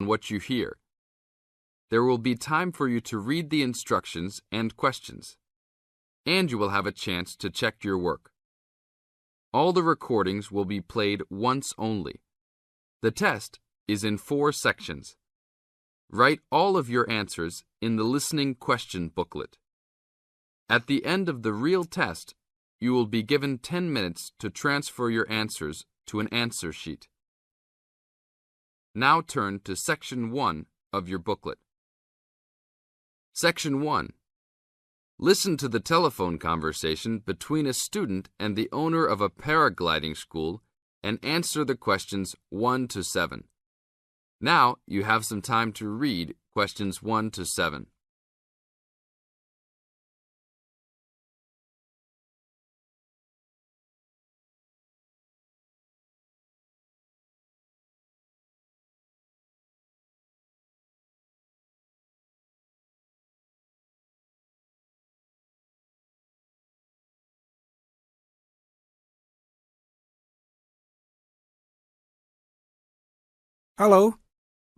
what you hear. There will be time for you to read the instructions and questions, and you will have a chance to check your work. All the recordings will be played once only. The test is in 4 sections. Write all of your answers in the listening question booklet. At the end of the real test, you will be given 10 minutes to transfer your answers to an answer sheet. Now turn to Section 1 of your booklet. Section 1. Listen to the telephone conversation between a student and the owner of a paragliding school and answer the questions 1 to 7. Now you have some time to read questions 1 to 7. Hello,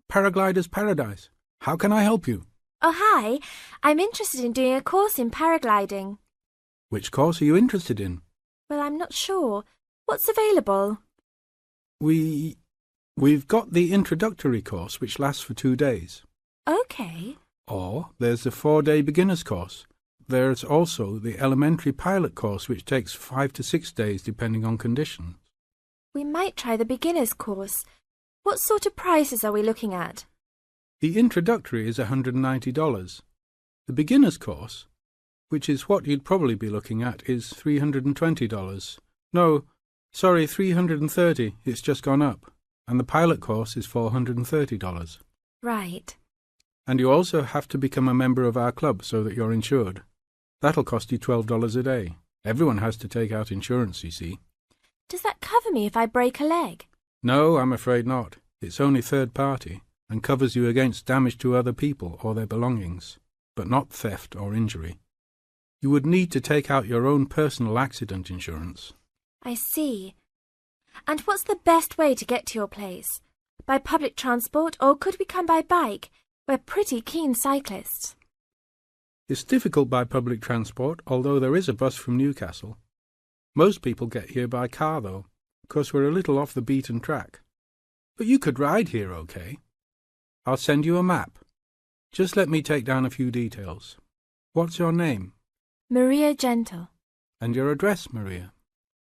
Paraglider's Paradise. How can I help you? Oh, hi. I'm interested in doing a course in paragliding. Which course are you interested in? Well, I'm not sure. What's available? We've got the introductory course, which lasts for 2 days. Okay. Or there's the 4-day beginner's course. There's also the elementary pilot course, which takes 5 to 6 days, depending on conditions. We might try the beginner's course. What sort of prices are we looking at? The introductory is $190. The beginner's course, which is what you'd probably be looking at, is $320. No, sorry, $330. It's just gone up. And the pilot course is $430. Right. And you also have to become a member of our club so that you're insured. That'll cost you $12 a day. Everyone has to take out insurance, you see. Does that cover me if I break a leg? No, I'm afraid not. It's only third party and covers you against damage to other people or their belongings, but not theft or injury. You would need to take out your own personal accident insurance. I see. And what's the best way to get to your place? By public transport, or could we come by bike? We're pretty keen cyclists. It's difficult by public transport, although there is a bus from Newcastle. Most people get here by car, though, because we're a little off the beaten track. But you could ride here, okay? I'll send you a map. Just let me take down a few details. What's your name? Maria Gentle. And your address, Maria?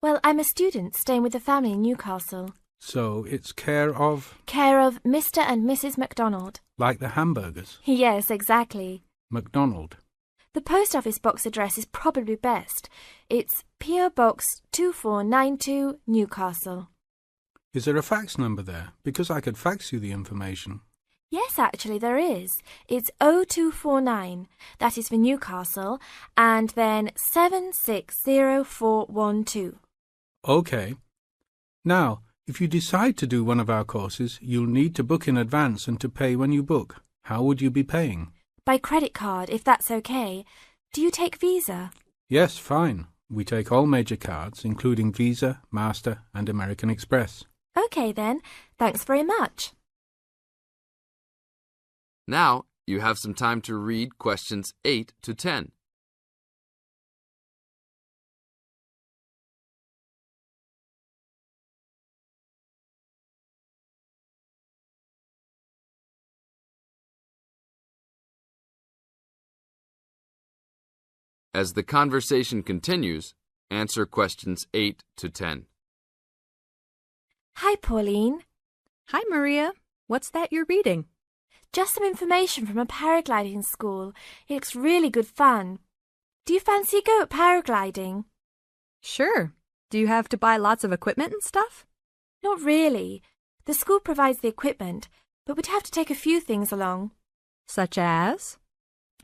Well, I'm a student staying with a family in Newcastle. So it's care of? Care of Mr. and Mrs. MacDonald. Like the hamburgers? Yes, exactly. MacDonald. The post office box address is probably best. It's P.O. Box 2492, Newcastle. Is there a fax number there? Because I could fax you the information. Yes, actually there is. It's 0249. That is for Newcastle. And then 760412. Okay. Now, if you decide to do one of our courses, you'll need to book in advance and to pay when you book. How would you be paying? By credit card, if that's okay. Do you take Visa? Yes, fine. We take all major cards, including Visa, Master, and American Express. Okay then. Thanks very much. Now you have some time to read questions 8 to 10. As the conversation continues, answer questions 8 to 10. Hi, Pauline. Hi, Maria. What's that you're reading? Just some information from a paragliding school. It looks really good fun. Do you fancy a go at paragliding? Sure. Do you have to buy lots of equipment and stuff? Not really. The school provides the equipment, but we'd have to take a few things along. Such as?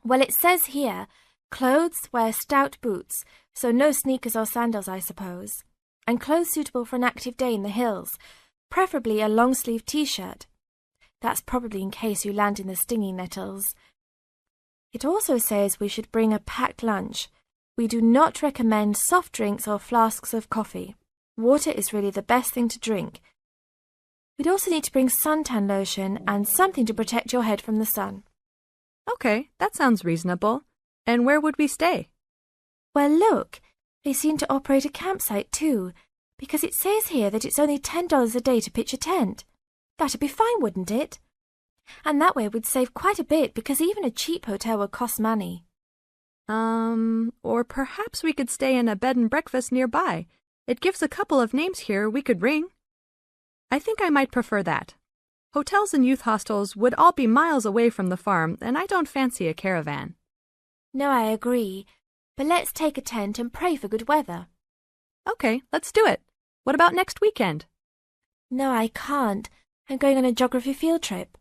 Well, it says here, clothes wear stout boots, so no sneakers or sandals, I suppose. And clothes suitable for an active day in the hills, preferably a long-sleeve T-shirt. That's probably in case you land in the stinging nettles. It also says we should bring a packed lunch. We do not recommend soft drinks or flasks of coffee. Water is really the best thing to drink. We'd also need to bring suntan lotion and something to protect your head from the sun. Okay, that sounds reasonable. And where would we stay? Well, look, they seem to operate a campsite too, because it says here that it's only $10 a day to pitch a tent. That'd be fine, wouldn't it? And that way we'd save quite a bit because even a cheap hotel would cost money. Or perhaps we could stay in a bed and breakfast nearby. It gives a couple of names here we could ring. I think I might prefer that. Hotels and youth hostels would all be miles away from the farm, and I don't fancy a caravan. No, I agree. But let's take a tent and pray for good weather. Okay, let's do it. What about next weekend? No, I can't. I'm going on a geography field trip.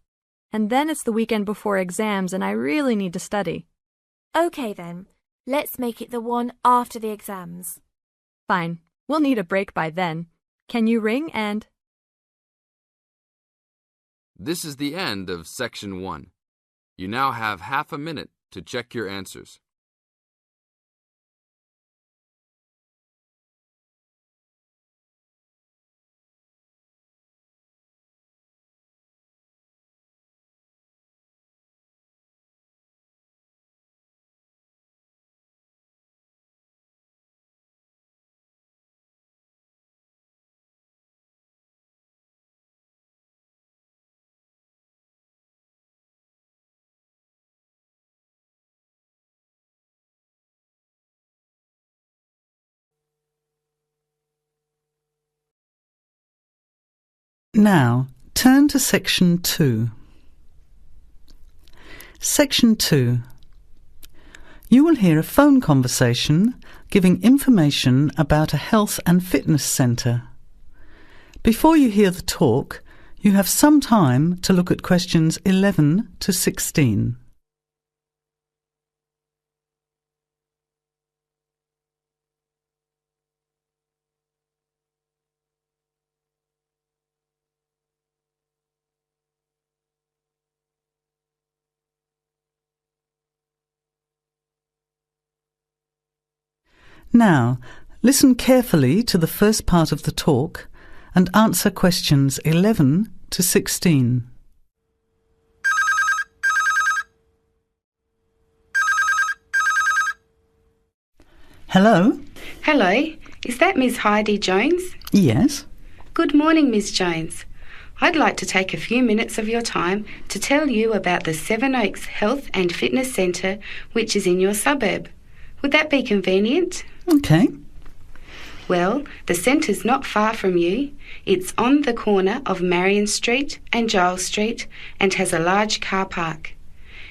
And then it's the weekend before exams, and I really need to study. Okay then, let's make it the one after the exams. Fine. We'll need a break by then. Can you ring and... This is the end of Section 1. You now have half a minute to check your answers. Now, turn to Section 2. Section 2. You will hear a phone conversation giving information about a health and fitness centre. Before you hear the talk, you have some time to look at questions 11 to 16. Now, listen carefully to the first part of the talk and answer questions 11 to 16. Hello? Hello, is that Miss Heidi Jones? Yes. Good morning, Miss Jones. I'd like to take a few minutes of your time to tell you about the Seven Oaks Health and Fitness Centre, which is in your suburb. Would that be convenient? Okay. Well, the centre's not far from you. It's on the corner of Marion Street and Giles Street and has a large car park.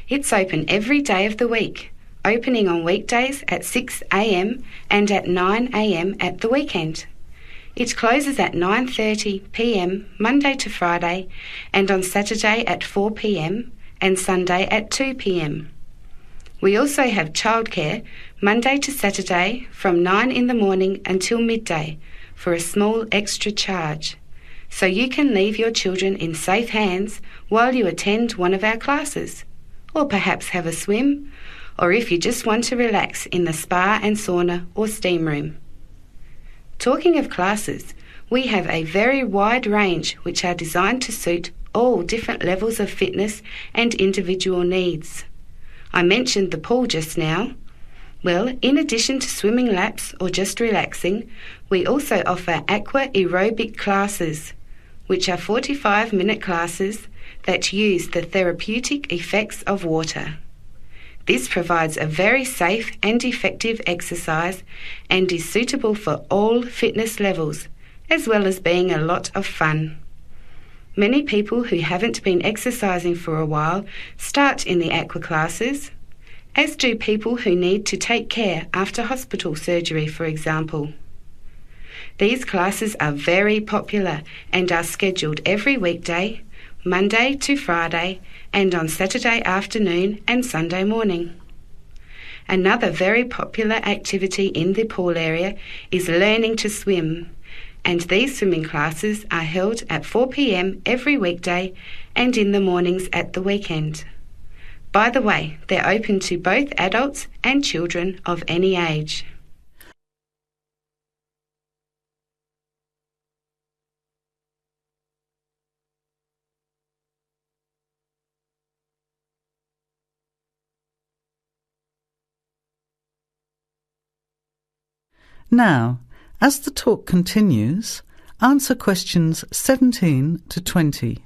It's open every day of the week, opening on weekdays at 6 a.m. and at 9 a.m. at the weekend. It closes at 9:30 p.m. Monday to Friday and on Saturday at 4 p.m. and Sunday at 2 p.m. We also have childcare Monday to Saturday from 9 in the morning until midday for a small extra charge, so you can leave your children in safe hands while you attend one of our classes, or perhaps have a swim, or if you just want to relax in the spa and sauna or steam room. Talking of classes, we have a very wide range which are designed to suit all different levels of fitness and individual needs. I mentioned the pool just now. Well, in addition to swimming laps or just relaxing, we also offer aqua aerobic classes, which are 45-minute classes that use the therapeutic effects of water. This provides a very safe and effective exercise and is suitable for all fitness levels, as well as being a lot of fun. Many people who haven't been exercising for a while start in the aqua classes, as do people who need to take care after hospital surgery, for example. These classes are very popular and are scheduled every weekday, Monday to Friday, and on Saturday afternoon and Sunday morning. Another very popular activity in the pool area is learning to swim, and these swimming classes are held at 4 p.m. every weekday and in the mornings at the weekend. By the way, they're open to both adults and children of any age. Now, as the talk continues, answer questions 17 to 20.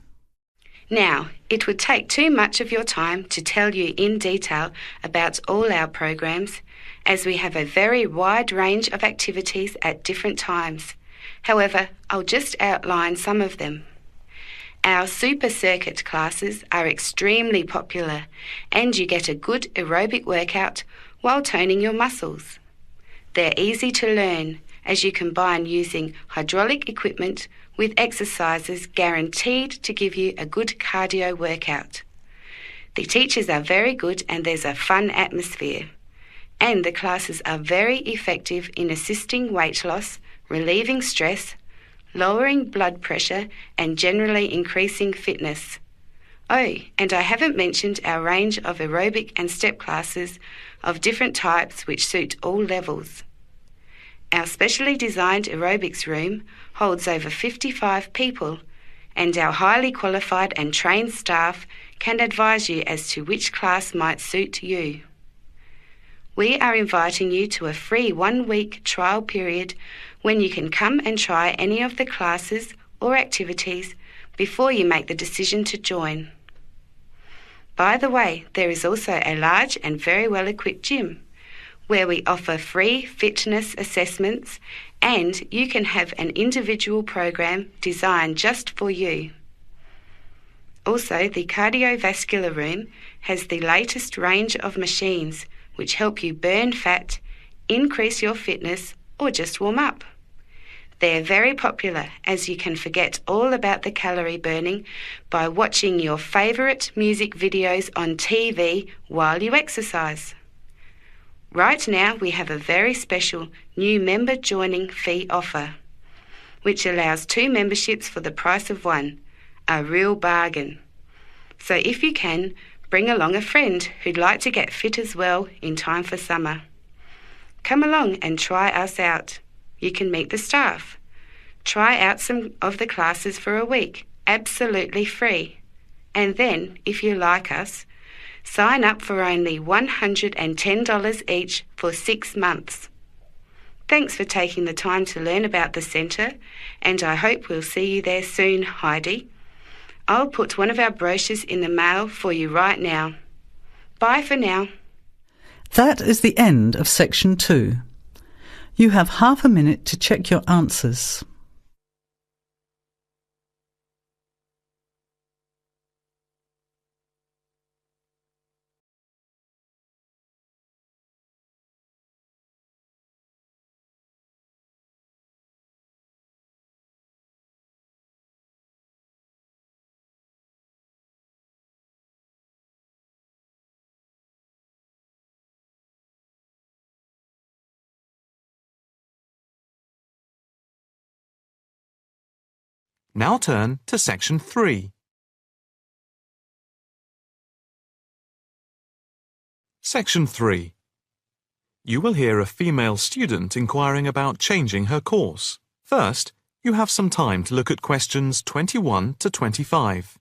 Now, it would take too much of your time to tell you in detail about all our programs, as we have a very wide range of activities at different times. However, I'll just outline some of them. Our super circuit classes are extremely popular, and you get a good aerobic workout while toning your muscles. They're easy to learn, as you combine using hydraulic equipment with exercises guaranteed to give you a good cardio workout. The teachers are very good and there's a fun atmosphere. And the classes are very effective in assisting weight loss, relieving stress, lowering blood pressure and generally increasing fitness. Oh, and I haven't mentioned our range of aerobic and step classes of different types which suit all levels. Our specially designed aerobics room holds over 55 people, and our highly qualified and trained staff can advise you as to which class might suit you. We are inviting you to a free 1-week trial period when you can come and try any of the classes or activities before you make the decision to join. By the way, there is also a large and very well-equipped gym where we offer free fitness assessments, and you can have an individual program designed just for you. Also, the cardiovascular room has the latest range of machines which help you burn fat, increase your fitness, or just warm up. They're very popular, as you can forget all about the calorie burning by watching your favourite music videos on TV while you exercise. Right now we have a very special new member joining fee offer, which allows 2 memberships for the price of 1, a real bargain. So if you can, bring along a friend who'd like to get fit as well in time for summer. Come along and try us out. You can meet the staff. Try out some of the classes for a week, absolutely free. And then, if you like us, sign up for only $110 each for 6 months. Thanks for taking the time to learn about the centre, and I hope we'll see you there soon, Heidi. I'll put one of our brochures in the mail for you right now. Bye for now. That is the end of section 2. You have half a minute to check your answers. Now turn to section 3. Section 3. You will hear a female student inquiring about changing her course. First, you have some time to look at questions 21 to 25.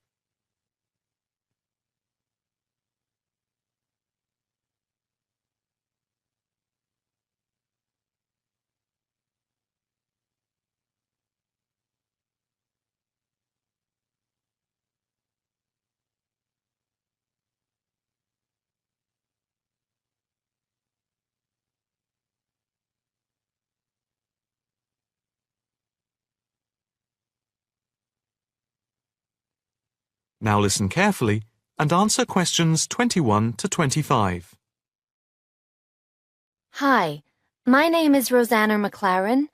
Now listen carefully and answer questions 21 to 25. Hi, my name is Rosanna McLaren.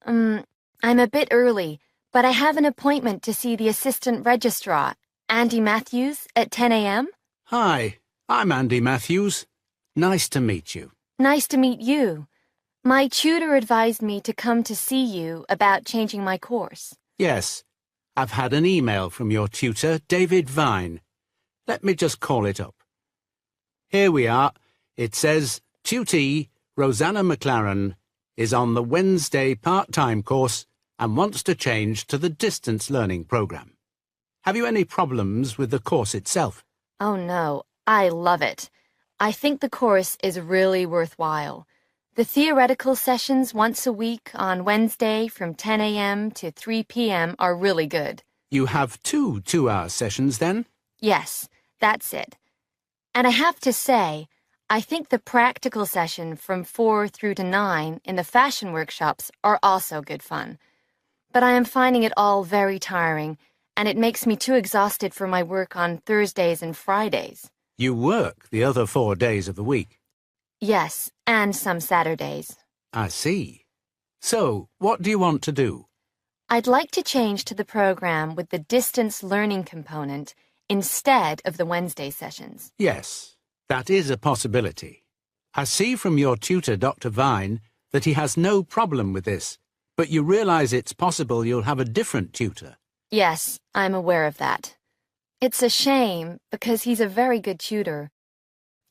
I'm a bit early, but I have an appointment to see the assistant registrar, Andy Matthews, at 10 a.m. Hi, I'm Andy Matthews. Nice to meet you. Nice to meet you. My tutor advised me to come to see you about changing my course. Yes, I've had an email from your tutor, David Vine. Let me just call it up. Here we are. It says, Tutee Rosanna McLaren is on the Wednesday part-time course and wants to change to the distance learning program. Have you any problems with the course itself? Oh no, I love it. I think the course is really worthwhile. The theoretical sessions once a week on Wednesday from 10 a.m. to 3 p.m. are really good. You have 2 2-hour sessions then? Yes, that's it. And I have to say, I think the practical session from 4 through to 9 in the fashion workshops are also good fun. But I am finding it all very tiring, and it makes me too exhausted for my work on Thursdays and Fridays. You work the other 4 days of the week? Yes, and some Saturdays. I see. So, what do you want to do? I'd like to change to the program with the distance learning component instead of the Wednesday sessions. Yes, that is a possibility. I see from your tutor, Dr. Vine, that he has no problem with this, but you realize it's possible you'll have a different tutor. Yes, I'm aware of that. It's a shame because he's a very good tutor.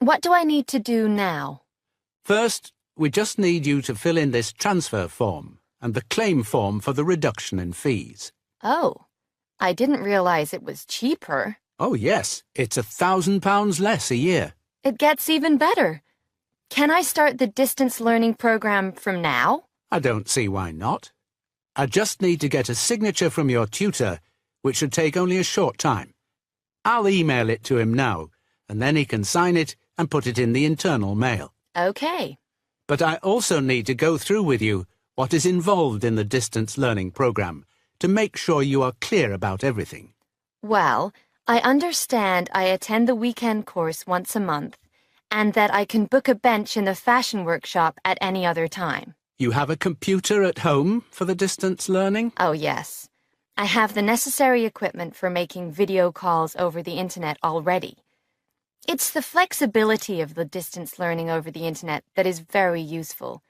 What do I need to do now? First, we just need you to fill in this transfer form and the claim form for the reduction in fees. Oh, I didn't realize it was cheaper. Oh, yes, it's £1,000 less a year. It gets even better. Can I start the distance learning program from now? I don't see why not. I just need to get a signature from your tutor, which should take only a short time. I'll email it to him now, and then he can sign it and put it in the internal mail. Okay. But I also need to go through with you what is involved in the distance learning program to make sure you are clear about everything. Well, I understand I attend the weekend course once a month, and that I can book a bench in the fashion workshop at any other time. You have a computer at home for the distance learning? Oh, yes. I have the necessary equipment for making video calls over the internet already. It's the flexibility of the distance learning over the internet that is very useful.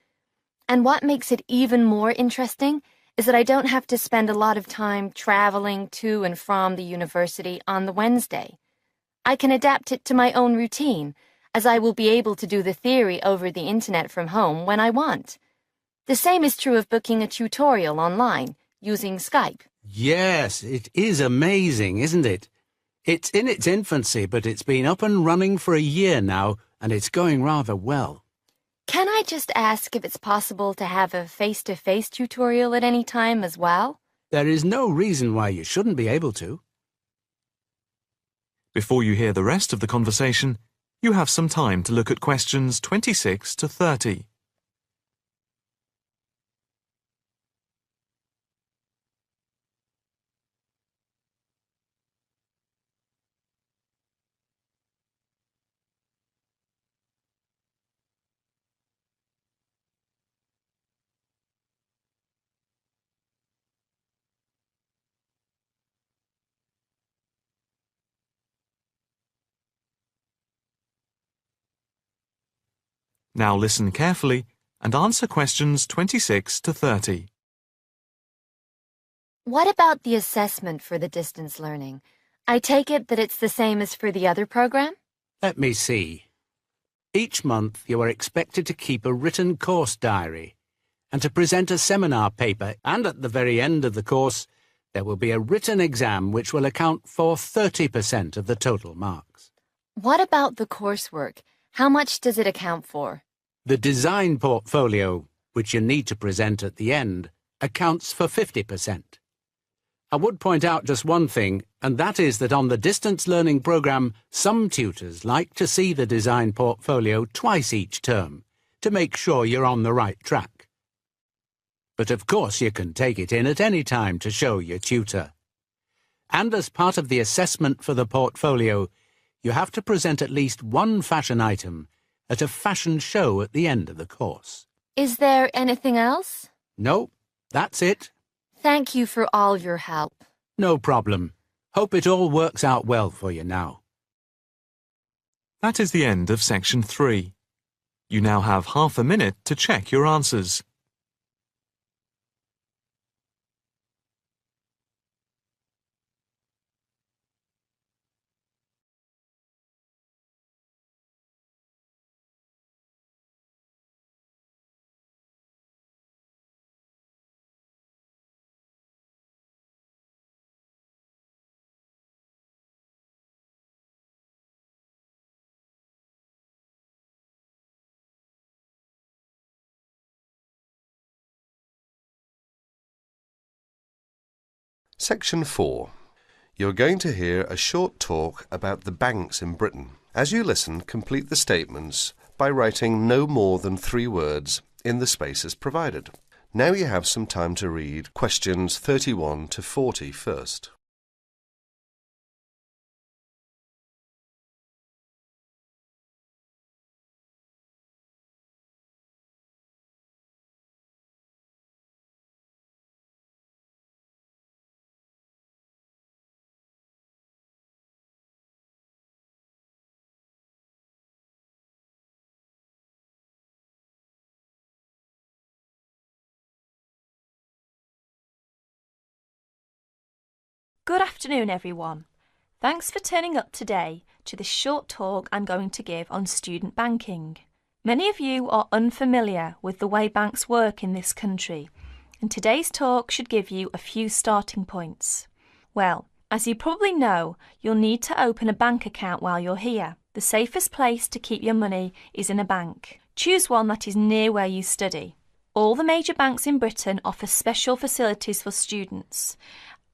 And what makes it even more interesting is that I don't have to spend a lot of time traveling to and from the university on the Wednesday. I can adapt it to my own routine, as I will be able to do the theory over the internet from home when I want. The same is true of booking a tutorial online, using Skype. Yes, it is amazing, isn't it? It's in its infancy, but it's been up and running for a year now, and it's going rather well. Can I just ask if it's possible to have a face-to-face tutorial at any time as well? There is no reason why you shouldn't be able to. Before you hear the rest of the conversation, you have some time to look at questions 26 to 30. Now listen carefully and answer questions 26 to 30. What about the assessment for the distance learning? I take it that it's the same as for the other program? Let me see. Each month you are expected to keep a written course diary and to present a seminar paper, and at the very end of the course there will be a written exam which will account for 30% of the total marks. What about the coursework? How much does it account for? The design portfolio, which you need to present at the end, accounts for 50%. I would point out just one thing, and that is that on the distance learning program, some tutors like to see the design portfolio twice each term to make sure you're on the right track. But of course you can take it in at any time to show your tutor. And as part of the assessment for the portfolio, you have to present at least one fashion item at a fashion show at the end of the course. Is there anything else? No, that's it. Thank you for all your help. No problem. Hope it all works out well for you now. That is the end of section 3. You now have half a minute to check your answers. Section 4. You're going to hear a short talk about the banks in Britain. As you listen, complete the statements by writing no more than 3 words in the spaces provided. Now you have some time to read questions 31 to 40 first. Good afternoon, everyone. Thanks for turning up today to this short talk I'm going to give on student banking. Many of you are unfamiliar with the way banks work in this country, and today's talk should give you a few starting points. Well, as you probably know, you'll need to open a bank account while you're here. The safest place to keep your money is in a bank. Choose one that is near where you study. All the major banks in Britain offer special facilities for students,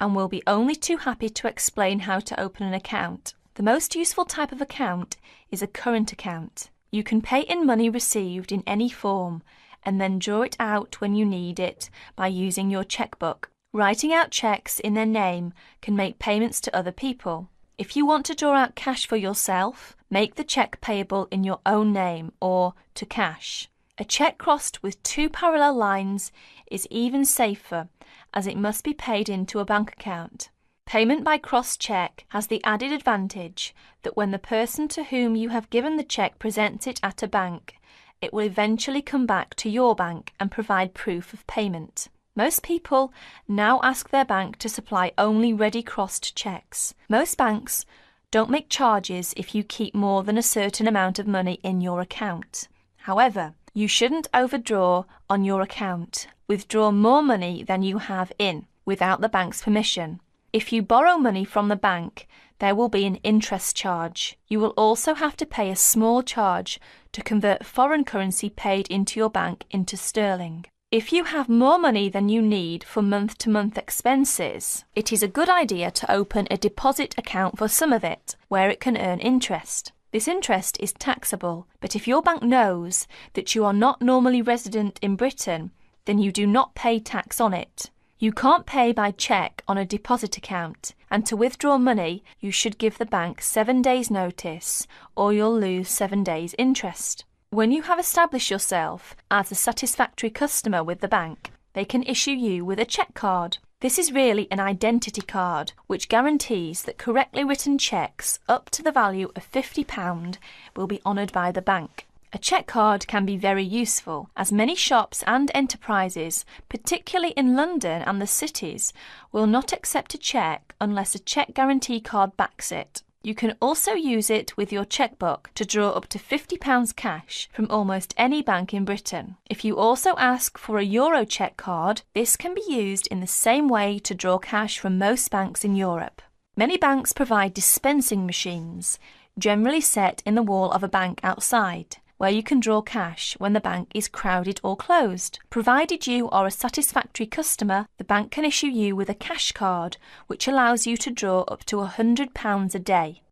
and we'll be only too happy to explain how to open an account. The most useful type of account is a current account. You can pay in money received in any form and then draw it out when you need it by using your checkbook. Writing out checks in their name can make payments to other people. If you want to draw out cash for yourself, make the check payable in your own name or to cash. A check crossed with 2 parallel lines is even safer, as it must be paid into a bank account. Payment by crossed check has the added advantage that when the person to whom you have given the check presents it at a bank, it will eventually come back to your bank and provide proof of payment. Most people now ask their bank to supply only ready crossed checks. Most banks don't make charges if you keep more than a certain amount of money in your account. However, you shouldn't overdraw on your account. Withdraw more money than you have in without the bank's permission. If you borrow money from the bank, there will be an interest charge. You will also have to pay a small charge to convert foreign currency paid into your bank into sterling. If you have more money than you need for month-to-month expenses, it is a good idea to open a deposit account for some of it, where it can earn interest. This interest is taxable, but if your bank knows that you are not normally resident in Britain, then you do not pay tax on it. You can't pay by cheque on a deposit account, and to withdraw money, you should give the bank 7 days' notice, or you'll lose 7 days' interest. When you have established yourself as a satisfactory customer with the bank, they can issue you with a cheque card. This is really an identity card, which guarantees that correctly written cheques up to the value of £50 will be honoured by the bank. A cheque card can be very useful, as many shops and enterprises, particularly in London and the cities, will not accept a cheque unless a cheque guarantee card backs it. You can also use it with your chequebook to draw up to £50 cash from almost any bank in Britain. If you also ask for a Euro cheque card, this can be used in the same way to draw cash from most banks in Europe. Many banks provide dispensing machines, generally set in the wall of a bank outside, where you can draw cash when the bank is crowded or closed. Provided you are a satisfactory customer, the bank can issue you with a cash card, which allows you to draw up to £100 a day.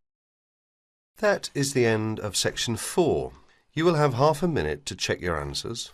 That is the end of section 4. You will have half a minute to check your answers.